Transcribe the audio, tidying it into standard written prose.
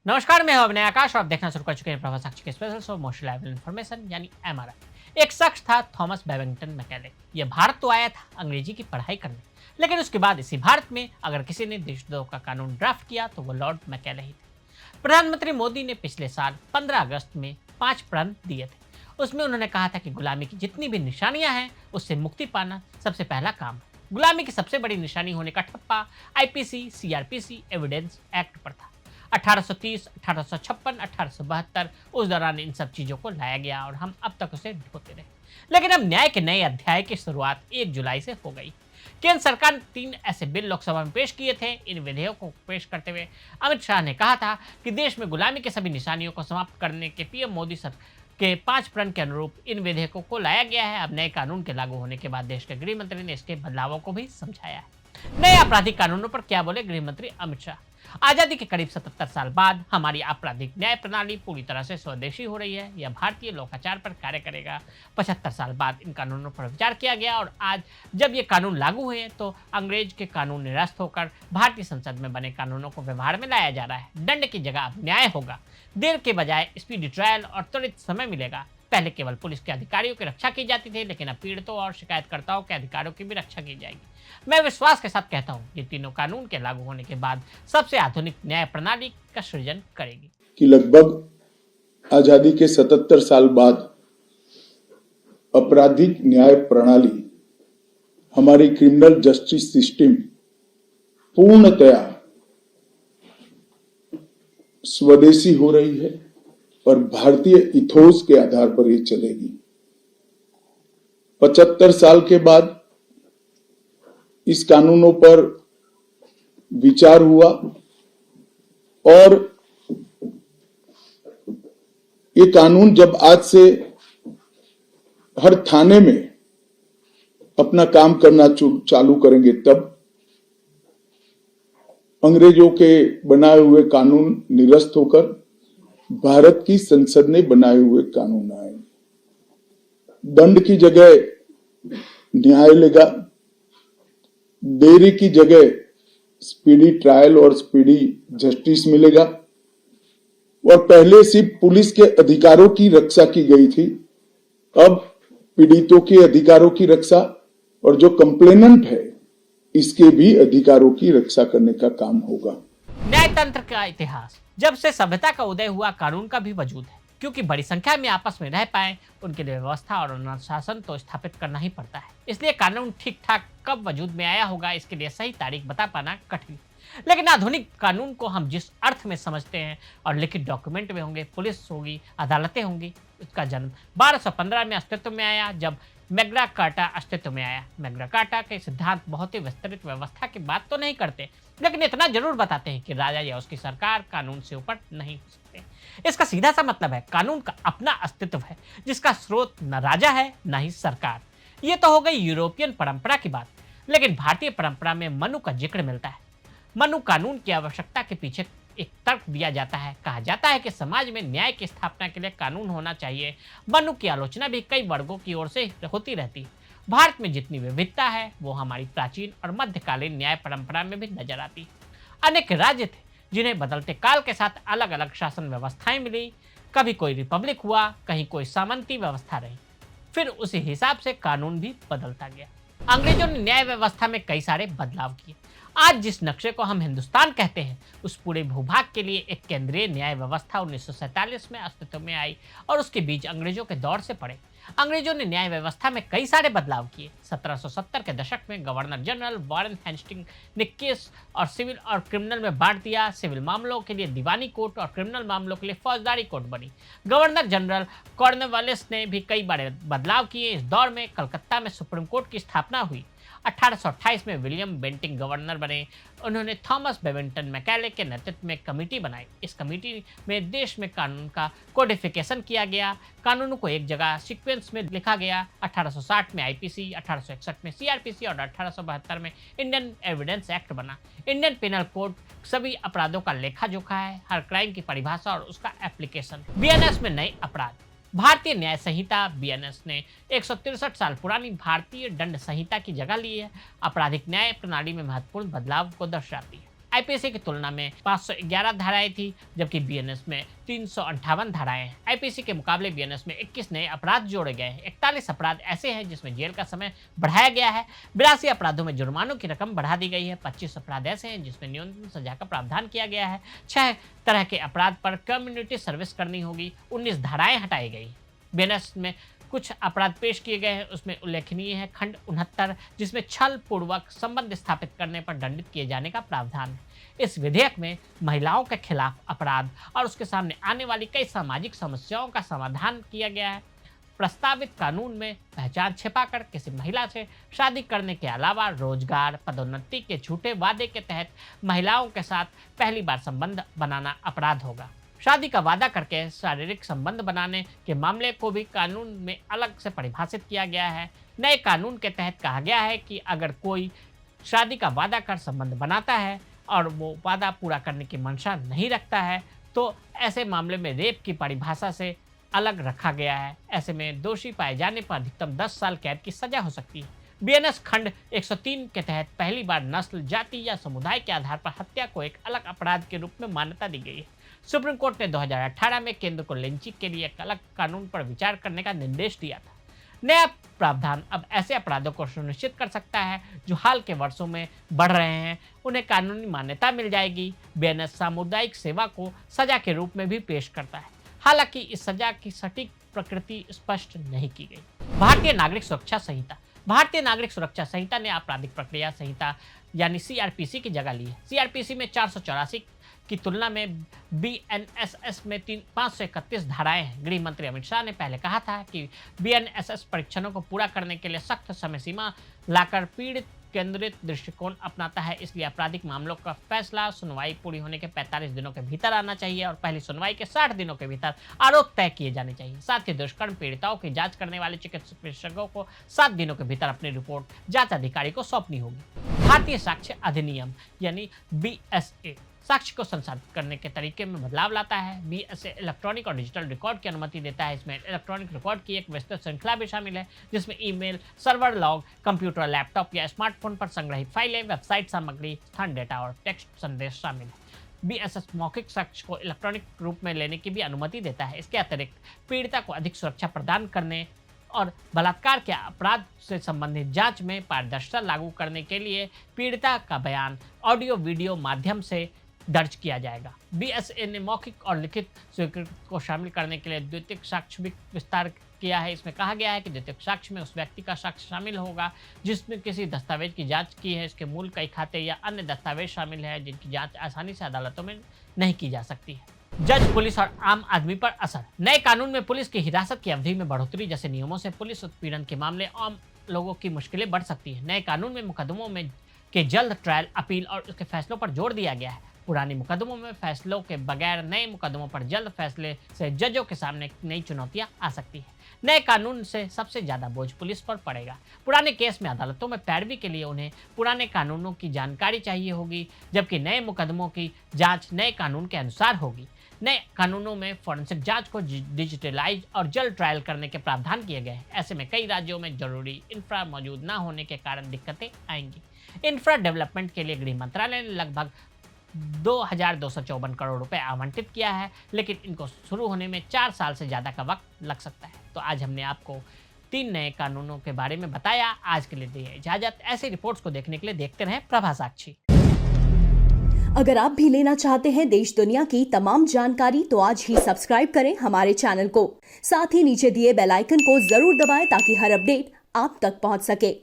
नमस्कार, मैं हूं अभिनय आकाश और आप देखना शुरू कर चुके हैं प्रभा साक्षी के special show most reliable information यानी एमआरआई। एक शख्स था थॉमस बेबिंगटन मैकेले। यह भारत तो आया था अंग्रेजी की पढ़ाई करने, लेकिन उसके बाद इसी भारत में अगर किसी ने देशद्रोह का कानून ड्राफ्ट किया तो वो लॉर्ड मैकेले ही थे। प्रधानमंत्री मोदी ने पिछले साल 15 अगस्त में 5 प्रण दिए थे। उसमें उन्होंने कहा था कि गुलामी की जितनी भी निशानियां हैं उससे मुक्ति पाना सबसे पहला काम है। गुलामी की सबसे बड़ी निशानी होने का ठप्पा आईपीसी, सीआरपीसी, एविडेंस एक्ट पर था। 1830, 1856, 1872 उस दौरान इन सब चीज़ों को लाया गया और हम अब तक उसे ढोते रहे। लेकिन अब न्याय के नए अध्याय की शुरुआत 1 जुलाई से हो गई। केंद्र सरकार ने 3 ऐसे बिल लोकसभा में पेश किए थे। इन विधेयकों को पेश करते हुए अमित शाह ने कहा था कि देश में गुलामी के सभी निशानियों को समाप्त करने के पीएम मोदी सर के 5 प्रण के अनुरूप इन विधेयकों को लाया गया है। अब नए कानून के लागू होने के बाद देश के गृह मंत्री ने इसके बदलावों को भी समझाया है। नए आपराधिक कानूनों पर क्या बोले गृह मंत्री अमित शाह? आजादी के करीब 77 साल बाद हमारी आपराधिक न्याय प्रणाली पूरी तरह से स्वदेशी हो रही है। यह भारतीय लोकाचार पर कार्य करेगा। 75 साल बाद इन कानूनों पर विचार किया गया और आज जब ये कानून लागू हुए तो अंग्रेज के कानून निरस्त होकर भारतीय संसद में बने कानूनों को व्यवहार में लाया जा रहा है। दंड की जगह अब न्याय होगा। देर के बजाय स्पीडी ट्रायल और त्वरित समय मिलेगा। पहले केवल पुलिस के अधिकारियों की रक्षा की जाती थी, लेकिन अब पीड़ितों और शिकायतकर्ताओं के अधिकारों की भी रक्षा की जाएगी। मैं विश्वास के साथ कहता हूँ ये तीनों कानून के लागू होने के बाद सबसे आधुनिक न्याय प्रणाली का सृजन करेगी। कि लगभग आजादी के 77 साल बाद आपराधिक न्याय प्रणाली, हमारी क्रिमिनल जस्टिस सिस्टम पूर्णतया स्वदेशी हो रही है और भारतीय इथोस के आधार पर ये चलेगी। 75 साल के बाद इस कानूनों पर विचार हुआ और ये कानून जब आज से हर थाने में अपना काम करना चालू करेंगे तब अंग्रेजों के बनाए हुए कानून निरस्त होकर भारत की संसद ने बनाए हुए कानून आएंगे। दंड की जगह न्याय लेगा, देरी की जगह स्पीडी ट्रायल और स्पीडी जस्टिस मिलेगा। और पहले सिर्फ पुलिस के अधिकारों की रक्षा की गई थी, अब पीड़ितों के अधिकारों की रक्षा और जो कंप्लेनेंट है इसके भी अधिकारों की रक्षा करने का काम होगा। न्यायतंत्र का इतिहास। जब से सभ्यता का उदय हुआ कानून का भी वजूद है, क्योंकि बड़ी संख्या में आपस में रह पाए उनके लिए व्यवस्था और अनुशासन तो स्थापित करना ही पड़ता है। इसलिए कानून ठीक ठाक कब वजूद में आया होगा इसके लिए सही तारीख बता पाना कठिन। लेकिन आधुनिक कानून को हम जिस अर्थ में समझते हैं और लिखित डॉक्यूमेंट में होंगे, पुलिस होगी, अदालतें होंगी, उसका जन्म 1215 में अस्तित्व में आया जब मैग्ना कार्टा अस्तित्व में आया। मैग्ना कार्टा के सिद्धांत बहुत ही विस्तृत व्यवस्था की बात तो नहीं करते, लेकिन इतना जरूर बताते हैं कि राजा या उसकी सरकार कानून से ऊपर नहीं हो सकते। इसका सीधा सा मतलब है कानून का अपना अस्तित्व है, जिसका स्रोत न राजा है न ही सरकार। ये तो हो गई यूरोपियन परंपरा की बात, लेकिन भारतीय परंपरा में मनु का जिक्र मिलता है। मनु कानून की आवश्यकता के पीछे एक तर्क दिया जाता है। कहा जाता है कि समाज में न्याय की स्थापना के लिए कानून होना चाहिए। मनु की आलोचना भी कई वर्गों की ओर से होती रहती है। भारत में जितनी विविधता है वो हमारी प्राचीन और मध्यकालीन न्याय परंपरा में भी नजर आती है। अनेक राज्य थे जिन्हें बदलते काल के साथ अलग अलग शासन व्यवस्थाएं मिली। कभी कोई रिपब्लिक हुआ, कहीं कोई सामंती व्यवस्था रही, फिर उसी हिसाब से कानून भी बदलता गया। अंग्रेजों ने न्याय व्यवस्था में कई सारे बदलाव किए। आज जिस नक्शे को हम हिंदुस्तान कहते हैं उस पूरे भूभाग के लिए एक केंद्रीय न्याय व्यवस्था 1947 में अस्तित्व में आई और उसके बीच अंग्रेजों के दौर से पड़े। अंग्रेजों ने न्याय व्यवस्था में कई सारे बदलाव किए। 1770 के दशक में गवर्नर जनरल वॉरेन हेस्टिंग ने केस और सिविल और क्रिमिनल में बांट दिया। सिविल मामलों के लिए दीवानी कोर्ट और क्रिमिनल मामलों के लिए फौजदारी कोर्ट बनी। गवर्नर जनरल कॉर्नवालिस ने भी कई बड़े बदलाव किए। इस दौर में कलकत्ता में सुप्रीम कोर्ट की स्थापना हुई। 1828 में विलियम बेंटिंग गवर्नर बने। उन्होंने थॉमस बेबिंगटन मैकेले के नेतृत्व में कमेटी बनाई। इस कमेटी में देश में कानून का कोडिफिकेशन किया गया। कानूनों को एक जगह सीक्वेंस में लिखा गया। 1860 में आईपीसी, 1861 में सीआरपीसी और 1872 में इंडियन एविडेंस एक्ट बना। इंडियन पेनल कोड सभी अपराधों का लेखा जोखा है, हर क्राइम की परिभाषा और उसका एप्लीकेशन। बीएनएस में नए अपराध। भारतीय न्याय संहिता बीएनएस ने 163 साल पुरानी भारतीय दंड संहिता की जगह ली है। आपराधिक न्याय प्रणाली में महत्वपूर्ण बदलाव को दर्शाती है। आईपीसी की तुलना में 511 धाराएं थी, जबकि बीएनएस में 358 धाराएं हैं। आईपीसी के मुकाबले बीएनएस में 21 नए अपराध जोड़े गए हैं। 41 अपराध ऐसे हैं जिसमें जेल का समय बढ़ाया गया है। 82 अपराधों में जुर्मानों की रकम बढ़ा दी गई है। 25 अपराध ऐसे हैं जिसमें न्यूनतम सजा का प्रावधान किया गया है। 6 तरह के अपराध पर कम्युनिटी सर्विस करनी होगी। 19 धाराएं हटाई गई। बीएनएस में कुछ अपराध पेश किए गए हैं, उसमें उल्लेखनीय है खंड 69, जिसमें छल पूर्वक संबंध स्थापित करने पर दंडित किए जाने का प्रावधान है। इस विधेयक में महिलाओं के खिलाफ अपराध और उसके सामने आने वाली कई सामाजिक समस्याओं का समाधान किया गया है। प्रस्तावित कानून में पहचान छिपाकर किसी महिला से शादी करने के अलावा रोजगार, पदोन्नति के झूठे वादे के तहत महिलाओं के साथ पहली बार संबंध बनाना अपराध होगा। शादी का वादा करके शारीरिक संबंध बनाने के मामले को भी कानून में अलग से परिभाषित किया गया है। नए कानून के तहत कहा गया है कि अगर कोई शादी का वादा कर संबंध बनाता है और वो वादा पूरा करने की मंशा नहीं रखता है, तो ऐसे मामले में रेप की परिभाषा से अलग रखा गया है। ऐसे में दोषी पाए जाने पर अधिकतम 10 साल कैद की सजा हो सकती है। बीएनएस खंड 103 के तहत पहली बार नस्ल, जाति या समुदाय के आधार पर हत्या को एक अलग अपराध के रूप में मान्यता दी गई है। सुप्रीम कोर्ट ने 2018 में केंद्र को लिंचिंग के लिए एक अलग कानून पर विचार करने का निर्देश दिया था। नया प्रावधान अब ऐसे अपराधों को सुनिश्चित कर सकता है जो हाल के वर्षों में बढ़ रहे हैं, उन्हें कानूनी मान्यता मिल जाएगी। बीएनएस सामुदायिक सेवा को सजा के रूप में भी पेश करता है, हालांकि इस सजा की सटीक प्रकृति स्पष्ट नहीं की गई। भारतीय नागरिक सुरक्षा संहिता। भारतीय नागरिक सुरक्षा संहिता ने आपराधिक प्रक्रिया संहिता यानी सीआरपीसी की जगह ली है। सीआरपीसी में 484 की तुलना में बीएनएसएस में 531 धाराएं हैं। गृह मंत्री अमित शाह ने पहले कहा था कि बीएनएसएस परीक्षणों को पूरा करने के लिए सख्त समय सीमा लाकर पीड़ित केंद्रित दृष्टिकोण अपनाता है, इसलिए आपराधिक मामलों का फैसला सुनवाई पूरी होने के 45 दिनों के भीतर आना चाहिए और पहली सुनवाई के 60 दिनों के भीतर आरोप तय किए जाने चाहिए। साथ ही दुष्कर्म पीड़िताओं की जांच करने वाले चिकित्सक विशेषज्ञों को 7 दिनों के भीतर अपनी रिपोर्ट जांच अधिकारी को सौंपनी होगी। भारतीय साक्ष्य अधिनियम यानी बीएसए साक्ष्य को संसाधित करने के तरीके में बदलाव लाता है। बीएसए इलेक्ट्रॉनिक और डिजिटल रिकॉर्ड की अनुमति देता है। इसमें इलेक्ट्रॉनिक रिकॉर्ड की एक विस्तृत श्रृंखला भी शामिल है, जिसमें email, server log, computer, laptop या स्मार्टफोन पर संग्रहित फाइलें, वेबसाइट सामग्री, स्थान डेटा और टेक्स्ट संदेश शामिल है। बीएसएस मौखिक साक्ष्य को इलेक्ट्रॉनिक रूप में लेने की भी अनुमति देता है। इसके अतिरिक्त पीड़िता को अधिक सुरक्षा प्रदान करने और बलात्कार के अपराध से संबंधित जांच में पारदर्शिता लागू करने के लिए पीड़िता का बयान ऑडियो वीडियो माध्यम से दर्ज किया जाएगा। बीएसए ने मौखिक और लिखित स्वीकृति को शामिल करने के लिए द्वितीयक साक्ष्य भी विस्तार किया है। इसमें कहा गया है कि द्वितीयक साक्ष्य में उस व्यक्ति का साक्ष्य शामिल होगा जिसने किसी दस्तावेज की जांच की है, इसके मूल कई खाते या अन्य दस्तावेज शामिल है जिनकी जांच आसानी से अदालतों में नहीं की जा सकती है। जज, पुलिस और आम आदमी पर असर। नए कानून में पुलिस की हिरासत की अवधि में बढ़ोतरी जैसे नियमों से पुलिस उत्पीड़न के मामले आम लोगों की मुश्किलें बढ़ सकती है। नए कानून में मुकदमों में के जल्द ट्रायल, अपील और उसके फैसलों पर जोर दिया गया है। पुरानी मुकदमों में फैसलों के बगैर नए मुकदमों पर जल्द फैसले से जजों के सामने नई चुनौतियां आ सकती है। नए कानून से सबसे ज्यादा बोझ पुलिस पर पड़ेगा। पुराने केस में अदालतों में पैरवी के लिए उन्हें पुराने कानूनों की जानकारी चाहिए होगी, जबकि नए मुकदमों की जांच नए कानून के अनुसार होगी। नए कानूनों में फॉरेंसिक जांच को डिजिटलाइज और जल्द ट्रायल करने के प्रावधान किए गए हैं। ऐसे में कई राज्यों में जरूरी इंफ्रा मौजूद न होने के कारण दिक्कतें आएंगी। इंफ्रा डेवलपमेंट के लिए गृह मंत्रालय ने लगभग 2254 करोड़ रुपए आवंटित किया है, लेकिन इनको शुरू होने में 4 साल से ज़्यादा का वक्त लग सकता है। तो आज हमने आपको 3 नए कानूनों के बारे में बताया। आज के लिए दी है इजाजत। ऐसी रिपोर्ट्स को देखने के लिए देखते रहें प्रभा साक्षी। अगर आप भी लेना चाहते हैं देश दुनिया की तमाम जानकारी तो आज ही सब्सक्राइब करें हमारे चैनल को। साथ ही नीचे दिए बेल आइकन को जरूर दबाएं ताकि हर अपडेट आप तक पहुंच सके।